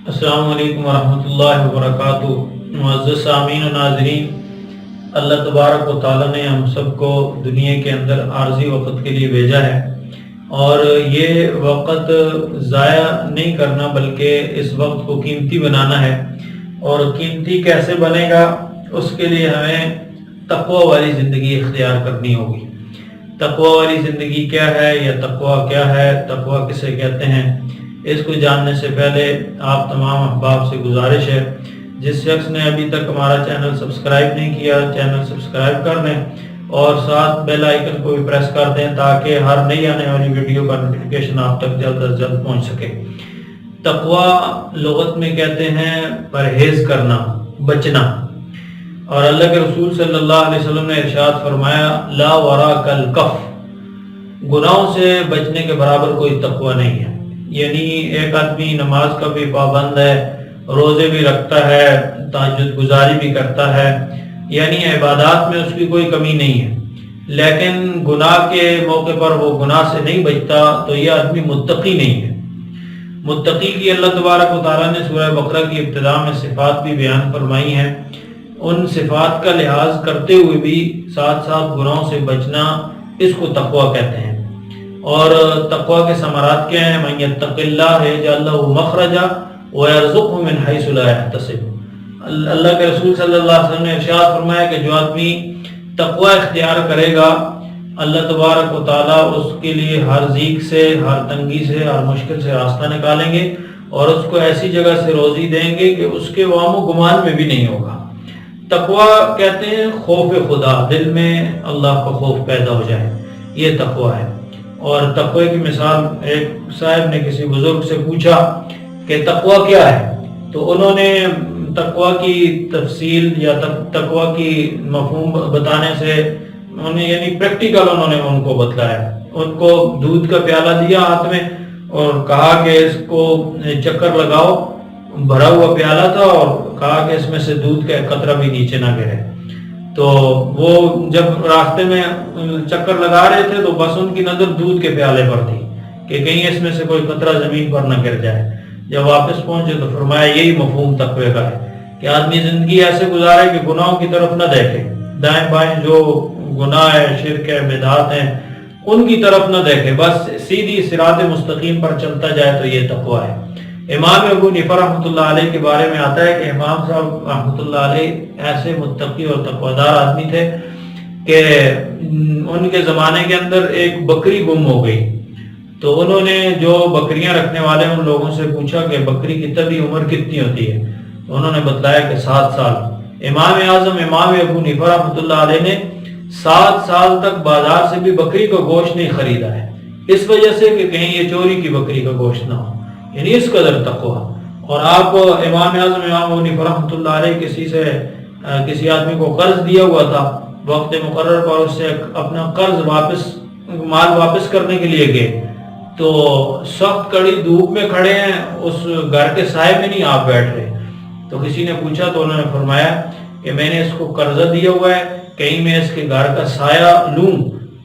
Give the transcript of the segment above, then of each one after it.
السلام علیکم ورحمۃ اللہ وبرکاتہ۔ معزز سامعین و ناظرین، اللہ تبارک و تعالیٰ نے ہم سب کو دنیا کے اندر عارضی وقت کے لیے بھیجا ہے، اور یہ وقت ضائع نہیں کرنا بلکہ اس وقت کو قیمتی بنانا ہے۔ اور قیمتی کیسے بنے گا؟ اس کے لیے ہمیں تقوی والی زندگی اختیار کرنی ہوگی۔ تقوی والی زندگی کیا ہے یا تقوی کیا ہے، تقوی کسے کہتے ہیں، اس کو جاننے سے پہلے آپ تمام احباب سے گزارش ہے، جس شخص نے ابھی تک ہمارا چینل سبسکرائب نہیں کیا، چینل سبسکرائب کر لیں اور ساتھ بیل آئیکن کو بھی پریس کر دیں تاکہ ہر نئی آنے والی ویڈیو کا نوٹیفیکیشن آپ تک جلد از جلد پہنچ سکے۔ تقوی لغت میں کہتے ہیں پرہیز کرنا، بچنا، اور اللہ کے رسول صلی اللہ علیہ وسلم نے ارشاد فرمایا لا وراک الکف، گناہوں سے بچنے کے برابر کوئی تقوی نہیں ہے۔ یعنی ایک آدمی نماز کا بھی پابند ہے، روزے بھی رکھتا ہے، تہجد گزاری بھی کرتا ہے، یعنی عبادات میں اس کی کوئی کمی نہیں ہے، لیکن گناہ کے موقع پر وہ گناہ سے نہیں بچتا تو یہ آدمی متقی نہیں ہے۔ متقی کی اللہ تبارک و تعالیٰ نے سورہ بقرہ کی ابتدا میں صفات بھی بیان فرمائی ہیں۔ ان صفات کا لحاظ کرتے ہوئے بھی ساتھ ساتھ گناہوں سے بچنا، اس کو تقوی کہتے ہیں۔ اور تقوی کے ثمرات کیا ہیں؟ من یتق اللہ یجعل لہ مخرجا ویرزقہ من حیث لا یحتسب۔ اللہ کے رسول صلی اللہ علیہ وسلم نے ارشاد فرمایا کہ جو آدمی تقوی اختیار کرے گا، اللہ تبارک و تعالیٰ اس کے لیے ہر ضیق سے، ہر تنگی سے، ہر مشکل سے راستہ نکالیں گے اور اس کو ایسی جگہ سے روزی دیں گے کہ اس کے وہم و گمان میں بھی نہیں ہوگا۔ تقوی کہتے ہیں خوف خدا، دل میں اللہ کا خوف پیدا ہو جائے، یہ تقوی ہے۔ اور تقوی کی مثال، ایک صاحب نے کسی بزرگ سے پوچھا کہ تقوی کیا ہے، تو انہوں نے تقوی کی تفصیل یا تقوی کی مفہوم بتانے سے یعنی پریکٹیکل انہوں نے ان کو بتلایا۔ ان کو دودھ کا پیالہ دیا ہاتھ میں اور کہا کہ اس کو چکر لگاؤ، بھرا ہوا پیالہ تھا، اور کہا کہ اس میں سے دودھ کا ایک قطرہ بھی نیچے نہ گرے۔ تو وہ جب راستے میں چکر لگا رہے تھے تو بس ان کی نظر دودھ کے پیالے پر تھی کہ کہیں اس میں سے کوئی قطرہ زمین پر نہ گر جائے۔ جب واپس پہنچے تو فرمایا یہی مفہوم تقوی کا ہے کہ آدمی زندگی ایسے گزارے کہ گناہوں کی طرف نہ دیکھے، دائیں بائیں جو گناہ ہے، شرک ہے، بدعات ہیں، ان کی طرف نہ دیکھے، بس سیدھی صراط مستقیم پر چلتا جائے، تو یہ تقوی ہے۔ امام ابو حنیفہ رحمۃ اللہ علیہ کے بارے میں آتا ہے کہ امام صاحب رحمۃ اللہ علیہ ایسے متقی اور تقویدار آدمی تھے کہ ان کے زمانے کے اندر ایک بکری گم ہو گئی، تو انہوں نے جو بکریاں رکھنے والے ان لوگوں سے پوچھا کہ بکری کی طبی عمر کتنی ہوتی ہے، تو انہوں نے بتلایا کہ 7 سال۔ امام اعظم امام ابو حنیفہ رحمۃ اللہ علیہ نے 7 سال تک بازار سے بھی بکری کا گوشت نہیں خریدا ہے، اس وجہ سے کہ کہیں یہ چوری کی بکری کا گوشت نہ ہو، یعنی اس قدر تقوی۔ اور آپ امام اعظم امام ابو حنیفہ رحمۃ اللہ علیہ کسی آدمی کو قرض دیا ہوا تھا، وقت مقرر پر اس سے اپنا قرض مال واپس کرنے کے لیے گئے، تو سخت کڑی دھوپ میں کھڑے ہیں، اس گھر کے سائے میں نہیں آپ بیٹھ رہے، تو کسی نے پوچھا تو انہوں نے فرمایا کہ میں نے اس کو قرضہ دیا ہوا ہے، کہیں میں اس کے گھر کا سایہ لوں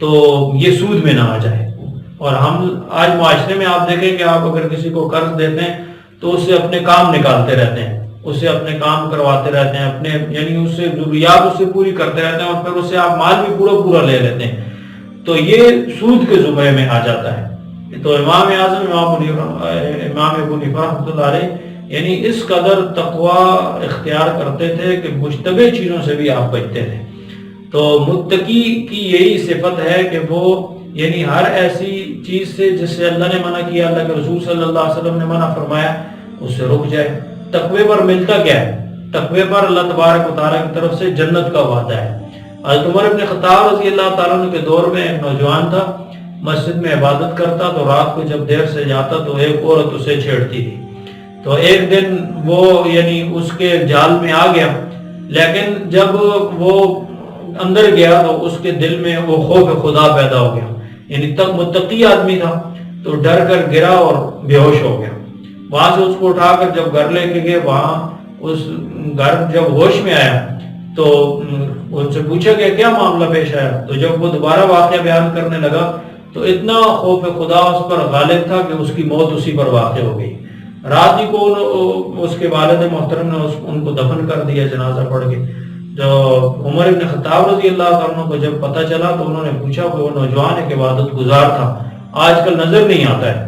تو یہ سود میں نہ آ جائے۔ اور ہم آج معاشرے میں آپ دیکھیں کہ آپ اگر کسی کو قرض دیتے ہیں تو اس سے اپنے کام نکالتے رہتے ہیں، اس سے اپنے کام کرواتے رہتے ہیں، اپنے یعنی اس سے ضروریات اس سے پوری کرتے رہتے ہیں، اور پھر اس سے آپ مال بھی پورا لے لیتے ہیں، تو یہ سود کے زمرے میں آ جاتا ہے۔ تو امام اعظم امام ابو حنیفہ رحمۃ اللہ علیہ یعنی اس قدر تقوی اختیار کرتے تھے کہ مشتبہ چیزوں سے بھی آپ بچتے تھے۔ تو متقی کی یہی صفت ہے کہ وہ یعنی ہر ایسی چیز سے جس سے اللہ نے منع کیا، اللہ کے رسول صلی اللہ علیہ وسلم نے منع فرمایا، اس سے رک جائے۔ تقوی پر ملتا کیا ہے؟ تقوی پر اللہ تبارک و تعالیٰ کی طرف سے جنت کا وعدہ ہے۔ حضرت عمر بن خطاب رضی اللہ تعالیٰ عنہ کے دور میں ایک نوجوان تھا، مسجد میں عبادت کرتا، تو رات کو جب دیر سے جاتا تو ایک عورت اسے چھیڑتی تھی، تو ایک دن وہ یعنی اس کے جال میں آ گیا، لیکن جب وہ اندر گیا تو اس کے دل میں وہ خوف خدا پیدا ہو گیا، یعنی تک متقی آدمی تھا، تو ڈر کر گرا اور بے ہوش ہو گیا۔ وہاں سے اس کو اٹھا کر جب گھر لے کے گئے، وہاں اس گھر جب ہوش میں آیا تو ان سے پوچھا کہ کیا معاملہ پیش آیا، تو جب وہ دوبارہ واقعہ بیان کرنے لگا تو اتنا خوف خدا اس پر غالب تھا کہ اس کی موت اسی پر واقع ہو گئی۔ رات ہی کو اس کے والد محترم نے ان کو دفن کر دیا جنازہ پڑھ کے۔ جو عمر ابن خطاب رضی اللہ عنہ کو جب پتہ چلا تو انہوں نے پوچھا کہ وہ نوجوان ایک عبادت گزار تھا، آج کل نظر نہیں آتا ہے،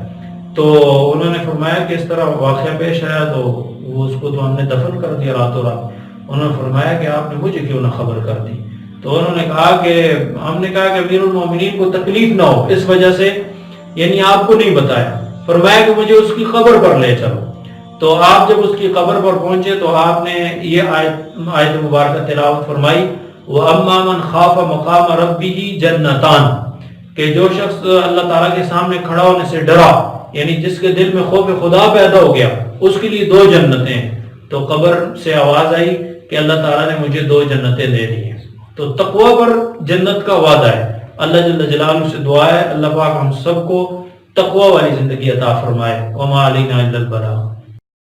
تو انہوں نے فرمایا کہ اس طرح واقعہ پیش آیا تو وہ اس کو تو ہم نے دفن کر دیا راتوں رات۔ انہوں نے فرمایا کہ آپ نے مجھے کیوں نہ خبر کر دی؟ تو انہوں نے کہا کہ ہم نے کہا کہ امیر المومنین کو تکلیف نہ ہو اس وجہ سے یعنی آپ کو نہیں بتایا، فرمایا کہ مجھے اس کی قبر پر لے چلو۔ تو آپ جب اس کی قبر پر پہنچے تو آپ نے یہ آیت مبارکہ تلاوت فرمائی، وَأَمَّا مَنْ خَافَ مَقَامَ رَبِّهِ جَنَّتَانِ، کہ جو شخص اللہ تعالیٰ کے سامنے کھڑا ہونے سے ڈرا، یعنی جس کے دل میں خوف خدا پیدا ہو گیا، اس کے لیے 2 جنتیں ہیں۔ تو قبر سے آواز آئی کہ اللہ تعالیٰ نے مجھے 2 جنتیں دے دی ہیں۔ تو تقوی پر جنت کا وعدہ ہے۔ اللہ جل جلالہ سے دعا ہے اللہ پاک ہم سب کو تقوی والی زندگی عطا فرمائے۔ وما علینا الا البلاغ۔